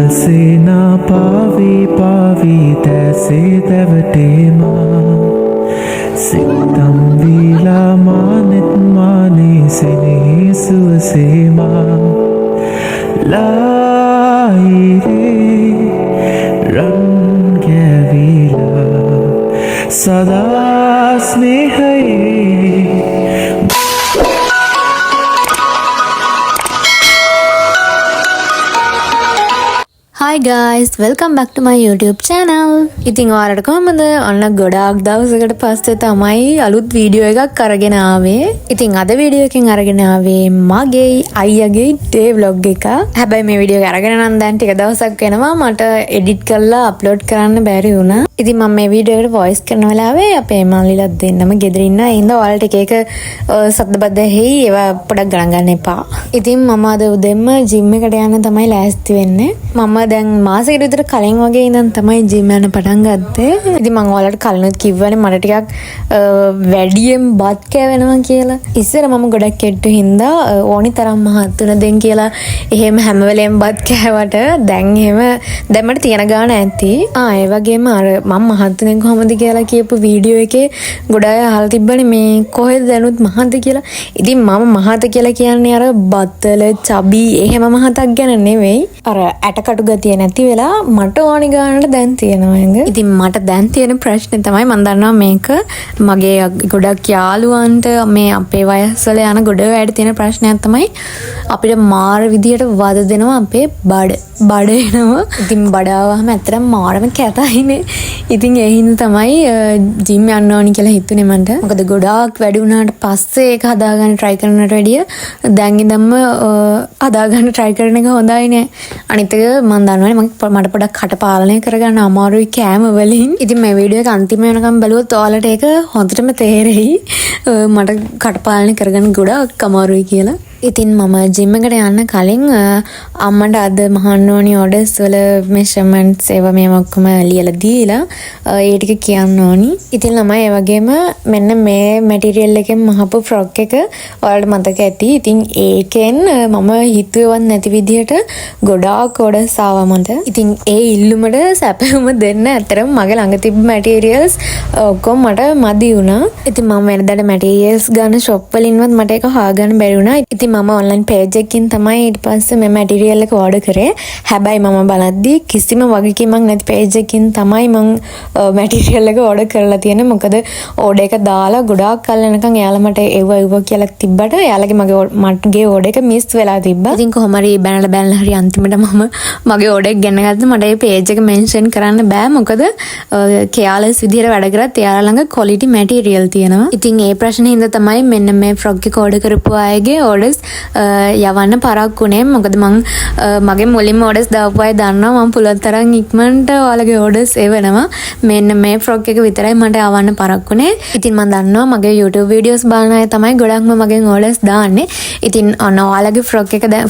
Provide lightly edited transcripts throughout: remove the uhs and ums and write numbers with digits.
සුවසේනා පාවී පාවී දැසේ දැවටේමා සිතම් වීලා මානෙත් මානේ සෙනෙහි සුවසේමා ලායිරේ රන් ගැවිලා සදා ස්නේහයේ Hi guys, welcome back to my YouTube channel. ඉතින් ඔයාලට කොහමද? ඔන්න ගොඩාක් දවසකට පස්සේ තමයි අලුත් වීඩියෝ එකක් අරගෙන ආවේ. ඉතින් අද වීඩියෝ එකෙන් අරගෙන ආවේ මගේ අයියාගේ ඩේ vlog එක. හැබැයි මේ වීඩියෝ එක අරගෙන නම් දැන් ටික දවසක් වෙනවා මට එඩිට් කරලා අප්ලෝඩ් කරන්න බැරි වුණා. ඉතින් මම මේ වීඩියෝ එකට වොයිස් කරන වෙලාවේ අපේ මල්ලිලා දෙන්නම ගෙදර ඉන්න. ඒ හින්දා ඔයාලට එක සද්දබද්ද හෙයි ඒවා පොඩක් ගණන් ගන්න එපා. ඉතින් මම අද උදෙන්ම ජිම් එකට යන්න තමයි ලෑස්ති වෙන්නේ. මම දැන් මාසෙකට විතර කලින් වගේ ඉඳන් තමයි ජිම් යන්න පටන් ගත්තේ. ඉතින් මම ඔයාලට කලිනුත් කිව්වනේ මට ටිකක් වැඩියෙන් බත් කෑවෙනවා කියලා. ඉස්සර මම ගොඩක් කෙට්ටු හින්දා ඕනි තරම් මහත් වෙන දෙන් කියලා එහෙම හැම වෙලේම බත් කෑවට දැන් මට තියෙන ගාණ ඇති. ඒ වගේම අර මම මහත් වෙන්නේ කොහොමද කියලා කියපු වීඩියෝ එකේ ගොඩ අය අහලා තිබ්බනේ මේ කොහෙද දැනුත් මහත් කියලා. ඉතින් මම මහත් කියලා කියන්නේ අර බත්තල චබි එහෙම මහතක් ගැන නෙවෙයි. අර ඇටකටු ගතිය නැති වෙලා මට ඕනි ගානට දැන් තියෙනවා නේද? ඉතින් මට දැන් තියෙන ප්‍රශ්නේ තමයි මම දන්නවා මේක මගේ ගොඩක් යාළුවන්ට මේ අපේ වයස්වල යන ගොඩ වැඩ තියෙන ප්‍රශ්නයක් තමයි අපිට මාර විදියට වද දෙනවා අපේ බඩ එනවා. ඉතින් බඩ ආවම ඇත්තටම මාරම කැතයිනේ. ඉතින් ඒ හින්දා තමයි ජිම් යන්න ඕනි කියලා හිතුනේ මට. මොකද ගොඩාක් වැඩි වුණාට පස්සේ ඒක හදාගන්න try කරනට වැඩිය දැන් ඉඳන්ම හදාගන්න try කරන එක හොඳයි නේ. අනිත් එක මම දන්නවනේ මට පොඩක් කට පාලනය කරගන්න අමාරුයි කෑම වලින්. ඉතින් මේ වීඩියෝ එක අන්තිම වෙනකම් බැලුවොත් ඔයාලට ඒක හොඳටම තේරෙයි මට කට පාලනය කරගන්න ගොඩක් අමාරුයි කියලා. ඉතින් මම ජිම් එකට යන්න කලින් අම්මට අද මහන්න ඕනි ඕඩර්ස් වල මෙෂර්මන්ට්ස් ඒවා මේ ඔක්කොම ලියලා දීලා ඒ ටික කියන්න ඕනි. ඉතින් ළමයි ඒ වගේම මෙන්න මේ මැටීරියල් එකෙන් මහපු ෆ්‍රොක් එක ඔයාලට මතක ඇති. ඉතින් ඒකෙන් මම හිතුවේවත් නැති විදිහට ගොඩාක් ඕඩර්ස් ආවා මට. ඉතින් ඒ ඉල්ලුමට සැපයුම දෙන්න ඇත්තටම මගේ ළඟ තිබ්බ මැටීරියල්ස් ඔක්කොම මට මදි වුණා. ඉතින් මම වෙනදාට මැටීරියල්ස් ගන්න ෂොප් වලින්වත් මට ඒක හොයාගන්න බැරි වුණා. ඉතින් මම ඔන්ලයින් පේජ් එකකින් තමයි ඊට පස්සේ මේ මැටීරියල් එක ඕඩර් කරේ. හැබැයි මම බලද්දි කිසිම වගකීමක් නැති පේජ් එකකින් තමයි මම මැටීරියල් එක ඕඩර් කරලා තියෙන්නේ. මොකද ඕඩර් එක දාලා ගොඩාක් කල් යනකම් එයාලා මට එව්ව කියලා තිබ්බට එයාලගේ මගේ ඕඩර් එක මිස් වෙලා තිබ්බා. ඉතින් කොහොම හරි බැනලා හරි අන්තිමට මම මගේ ඕඩර් එක ගෙන ගත්තා. මට මේ පේජ් එක මෙන්ෂන් කරන්න බෑ. මොකද කෙයාලස් විදියට වැඩ කරත් එයාලා ළඟ ක්වොලිටි මැටීරියල් තියෙනවා. ඉතින් ඒ ප්‍රශ්නේ හින්දා තමයි මෙන්න මේ ෆ්‍රොක් එක ඕඩර් කරපු අයගේ ඕඩර්ස් යවන්න පරක්කුනේ. මොකද මගේ මුලින්ම ඕඩර්ස් දාපු අය දන්නවා මම පුළුවන් තරම් ඉක්මනට ඔයාලගේ ඕඩර්ස් එවනවා. මෙන්න මේ ෆ්‍රොක් එක විතරයි මට යවන්න පරක්කුනේ. ඉතින් මම දන්නවා මගේ YouTube වීඩියෝස් බලන අය තමයි ගොඩක්ම මගෙන් ඕඩර්ස් දාන්නේ. ඉතින් ඔයාලගේ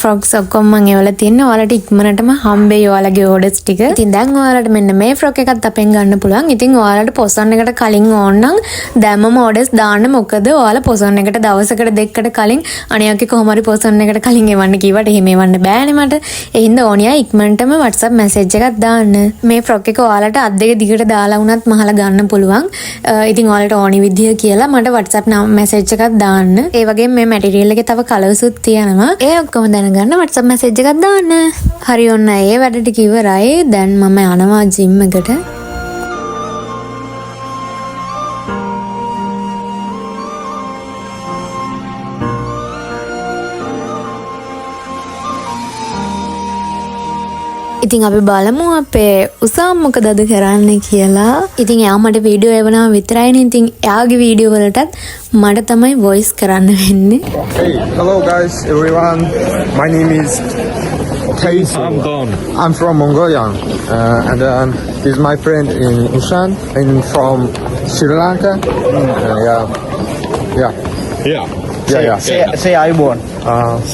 ෆ්‍රොක්ස් ඔක්කොම මම එවලා තින්නේ. ඔයාලට ඉක්මනටම හම්බෙයි ඔයාලගේ ඕඩර්ස් ටික. ඉතින් දැන් ඔයාලට මෙන්න මේ ෆ්‍රොක් එකත් අපෙන් ගන්න පුළුවන්. ඉතින් ඔයාලට පොසොන් එකට කලින් ඕන නම් දැම්මම ඕඩර්ස් දාන්න. මොකද ඔයාලා පොසොන් එකට දවසකට දෙකකට කලින් අනියෝගේ කොහොම හරි පොසොන් එකට කලින් එවන්න කිව්වට එහෙම එවන්න බෑනේ මට. ඒ හින්දා ඕනියා ඉක්මනටම WhatsApp මැසේජ් එකක් දාන්න. මේ ෆ්‍රොක් එක ඔයාලට අත් දෙක දිගට දාලා වුණත් මහලා ගන්න පුළුවන්. ඉතින් ඔයාලට ඕනි විදිය කියලා මට WhatsApp මැසේජ් එකක් දාන්න. ඒ වගේම මේ මැටීරියල් එකේ තව කලර්ස් උත් තියෙනවා. ඒ ඔක්කොම දැනගන්න WhatsApp මැසේජ් එකක් දාන්න. හරි ඔන්න ඒ වැඩ ටික ඉවරයි. දැන් මම යනවා ජිම් එකට. ඉතින් අපි බලමු අපේ උසාම් මොකද අද කරන්න කියලා. ඉතින් එයා මට වීඩියෝ එවනවා විතරයිනේ. ඉතින් එයාගේ වීඩියෝ වලටත් මට තමයි වොයිස් කරන්න වෙන්නේ. Hey, hello guys, everyone. My name is I'm from Mongolia, and he's my friend in Ushan, and from Sri Lanka. Yeah. Say Ivon.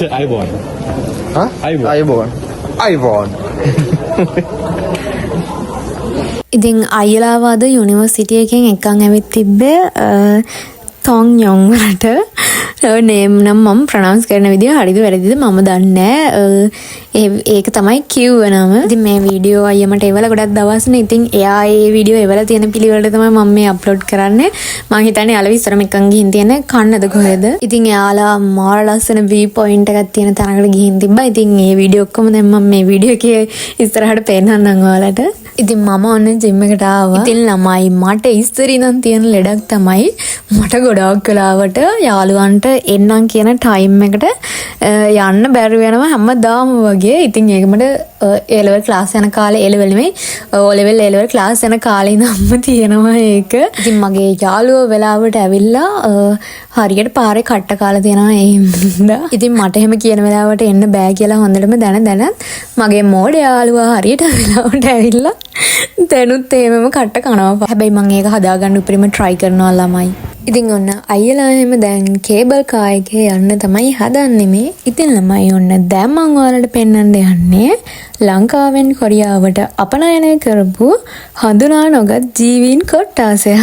Say Ivon. Huh? Ivon. ඉතින් අයියලාව අද යුනිවර්සිටි එකෙන් එකන් ඇවිත් තිබ්බේ සොන් යොන් වලට නේම් නම් මම ප්‍රොනවුන්ස් කරන විදිය හරිද වැරදිද මම දන්නේ ඒක තමයි කිව්ව නම. ඉතින් මේ වීඩියෝ අයියා මට එවල ගොඩක් දවස්නේ. ඉතින් එයා ඒ වීඩියෝ එවල තියෙන පිළිවෙලට තමයි මම මේ අප්ලෝඩ් කරන්නේ. මම හිතන්නේ යාළුවා ඉස්සරම එකන් ගිහින් තියෙන කන්නද කොහෙද. ඉතින් එයාලා මාර ලස්සන view point එකක් තියෙන තැනකට ගිහින් තිබ්බා. ඉතින් මේ වීඩියෝ ඔක්කොම දැන් මම මේ වීඩියෝ එකේ ඉස්සරහට පෙන්නන්නම් ඔයාලට. ඉතින් මම ඔන්න ජිම් එකට ආවා. ඉතින් ළමයි මට ඉස්සර ඉඳන් තියෙන ලෙඩක් තමයි මට ගොඩාක් වෙලාවට යාළුවන්ට එන්නම් කියන ටයිම් එකට යන්න බැරි වෙනවා හැමදාම වගේ. ඉතින් ඒක මට A level ක්ලාස් යන කාලේ A level නෙමෙයි O level A level class යන කාලේ ඉඳන්ම තියෙනවා ඒක. ඉතින් මගේ යාළුවෝ වෙලාවට ඇවිල්ලා හරියට පාරේ කට්ට කාලා තියෙනවා ඒ හින්දා. ඉතින් මට එහෙම කියන වෙලාවට එන්න බෑ කියලා හොඳටම දැනත් මගේ මෝඩ යාළුවා හරියට වෙලාවට ඇවිල්ලා දැනුත් එහෙමම කට්ට කනවා. හැබැයි මම ඒක හදාගන්න උපරිම try කරනවා ළමයි. ඉතින් ඔන්න අයියලා එහෙම දැන් කේබල් කාර් එකේ යන්න තමයි හදන්නේ මේ. ඉතින් ළමයි ඔන්න දැන් මම ඔයාලට පෙන්වන්න යන්නේ ලංකාවෙන් කොරියාවට අපනයනය කරපු හඳුනා නොගත් ජීවීන් කොට්ටාසයක්.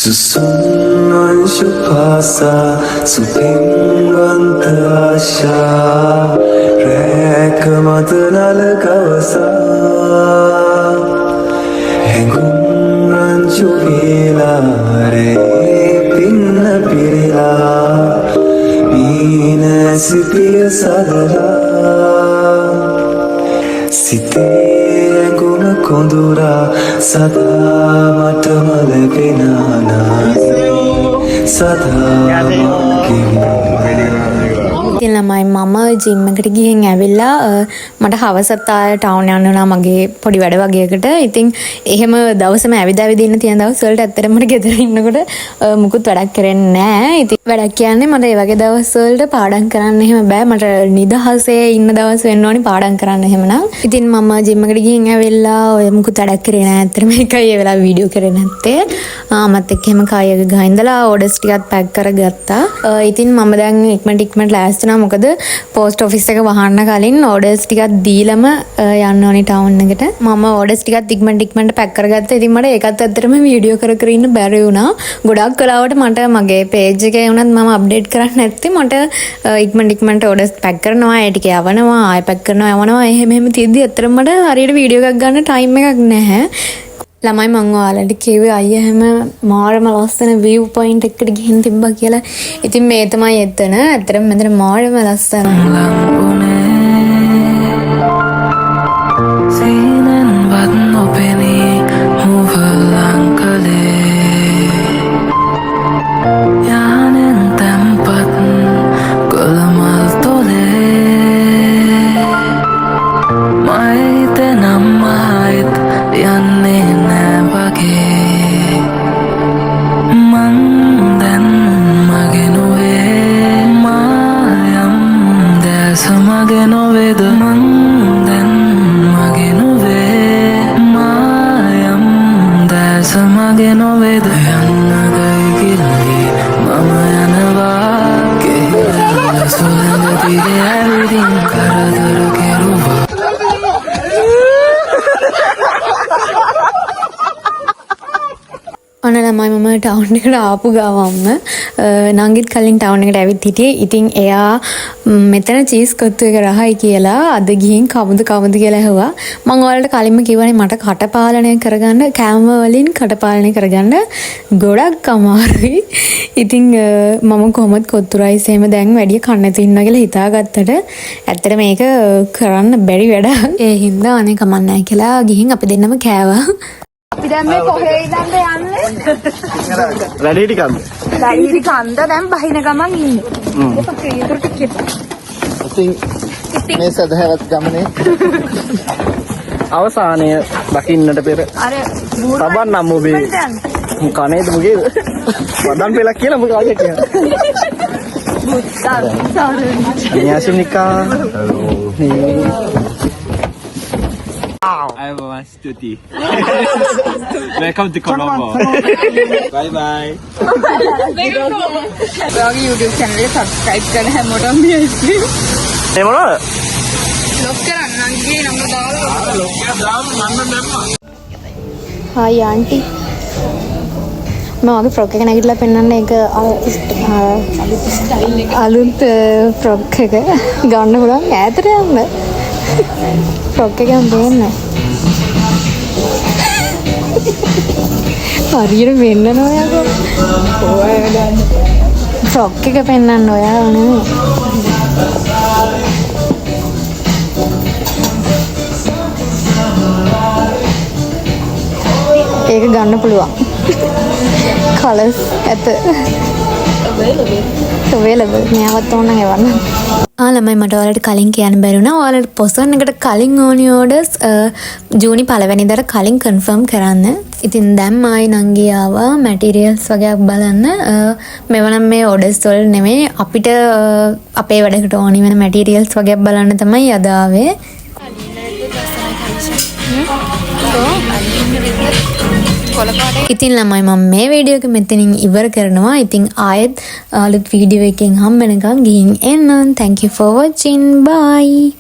Susunan syupasa supingwanta asya Reka matanal kawasa Hengungan chupila re pinna pirila Mina sitiya sadara Site guna kondura sada matama lebenana sada ඉතින් ළමයි මම ජිම් එකට ගිහින් ඇවිල්ලා මට හවසත් ආය ටවුන් යන්න උනා මගේ පොඩි වැඩ වගේකට. ඉතින් එහෙම දවසම ඇවිද ඉන්න තියෙන දවස් වලට ඇත්තටම මට ගෙදර ඉන්නකොට මුකුත් වැඩක් කරන්නේ නැහැ. ඉතින් වැඩක් කියන්නේ මට ඒ වගේ දවස් වලට පාඩම් කරන්න එහෙම බෑ. මට නිදහසේ ඉන්න දවස් වෙන්න ඕනි පාඩම් කරන්න එහෙමනම්. ඉතින් මම ජිම් එකට ගිහින් ඇවිල්ලා ඔය මුකුත් වැඩක් කරේ නැහැ. ඇත්තටම ඒකයි ඒ වෙලාව වීඩියෝ කරේ නැත්තේ. මත් එක්ක එහෙම කායක ගහ ඉඳලා ඕඩර්ස් ටිකක් පැක් කරගත්තා. ඉතින් මම දැන් ඉක්මනට ලෑස්ති මොකද පෝස්ට් ඔෆිස් එක වහන්න කලින් ඕඩර්ස් ටිකක් දීලම යන්න ඕනි ටවුන් එකට. මම ඕඩර්ස් ටිකක් ඉක්මනට පැක් කරගත්තා. ඉතින් මට ඒකත් ඇත්තටම වීඩියෝ කර ඉන්න බැරි වුණා. ගොඩක් වෙලාවට මට මගේ පේජ් එකේ වුණත් මම අප්ඩේට් කරන්නේ නැත්තේ මට ඉක්මනට ඕඩර්ස් පැක් කරනවා, ඒ ටික යවනවා, ආයෙ පැක් කරනවා යවනවා. එහෙම තියද්දි ඇත්තටම මට හරියට වීඩියෝ එකක් ගන්න ටයිම් එකක් නැහැ. ළමයි මං ඔයාලට කිව්වේ අයියා හැම මාරම ලස්සන view point එකකට ගිහින් තිබ්බා කියලා. ඉතින් මේ තමයි එතන. ඇත්තටම මෙතන මාරම ලස්සන. ඔන්න ළමයි මම ටවුන් එකට ආපු ගාවම්ම නංගිත් කලින් ටවුන් එකට ඇවිත් හිටියේ. ඉතින් එයා මෙතන චීස් කොත්තු එක රහයි කියලා අද ගිහින් කවුද කියලා ඇහුවා. මම ඔයාලට කලින්ම කිව්වනේ මට කටපාලනය කරගන්න කැම වලින් කටපාලනය කරගන්න ගොඩක් අමාරුයි. ඉතින් මම කොහොමද කොත්තු රයිස් එහෙම දැන් වැඩි කන්න නැති ඉන්නවා කියලා හිතාගත්තට ඇත්තට මේක කරන්න බැරි වැඩක්. ඒ හින්දා අනේ කමක් නැහැ කියලා ගිහින් අපි දෙන්නම කෑවා. අපි දැන් මේ කොහේ ඉඳන්ද යන්නේ? වැඩිහිටි කන්ද? වැඩිහිටි කන්ද දැන් බහින ගමන් ඉන්නේ. ඉතින් මේ සදහවත් ගමනේ අවසානය දකින්නට පෙර අර තබන් නම් ඔබේ කනේද මුගේද? වදන් පෙලක් කියලා මොකද ආයේ කියන්නේ? බුත්තා න්‍යාසුනිකා අයබෝවන් ස්තුතියි. Welcome to Colombo. Bye bye. ඔයාගේ YouTube channel එක subscribe කරන්න හැමෝටම බියයි. ඒ මොනවද? ලොක් කරන්න නංගිගේ නම්බර දාලා. හායි ආන්ටි මම වගේ ෆ්‍රොක් එක නැගිටලා පෙන්නන්න එක අලුත් ෆ්‍රොක් එක ගන්න පුළුවන් ඈතට යන්න ෆ්‍රොක් එකම පේන්න හරියට වෙන්නන ඔයාගෝ ෆ්‍රොක් එක පෙන්නන්න ඔයා නෙමෙයි ඒක ගන්න පුළුවන් කලර්ස් ඇත available මෙයාවත් ඕන නම් එවන්න ළමයි මට ඔයාලට කලින් කියන්න බැරි වුණා ඔයාලට පොසන් එකට කලින් ඕනි ඕඩර්ස් ජූනි 1 වෙනිදාට කලින් කන්ෆර්ම් කරන්න ඉතින් දැන් ආයි නංගි ආවා මැටීරියල්ස් වගේක් බලන්න මෙවනම් මේ ඕඩර්ස් වල නෙමෙයි අපිට අපේ වැඩකට ඕනි වෙන මැටීරියල්ස් වගේක් බලන්න තමයි අද ආවේ ඉතින් ළමයි මම මේ වීඩියෝ එක මෙතනින් ඉවර කරනවා. ඉතින් ආයෙත් අලුත් වීඩියෝ එකකින් හම්බ වෙනකම් ගිහින් එන්න. Thank you for watching. Bye.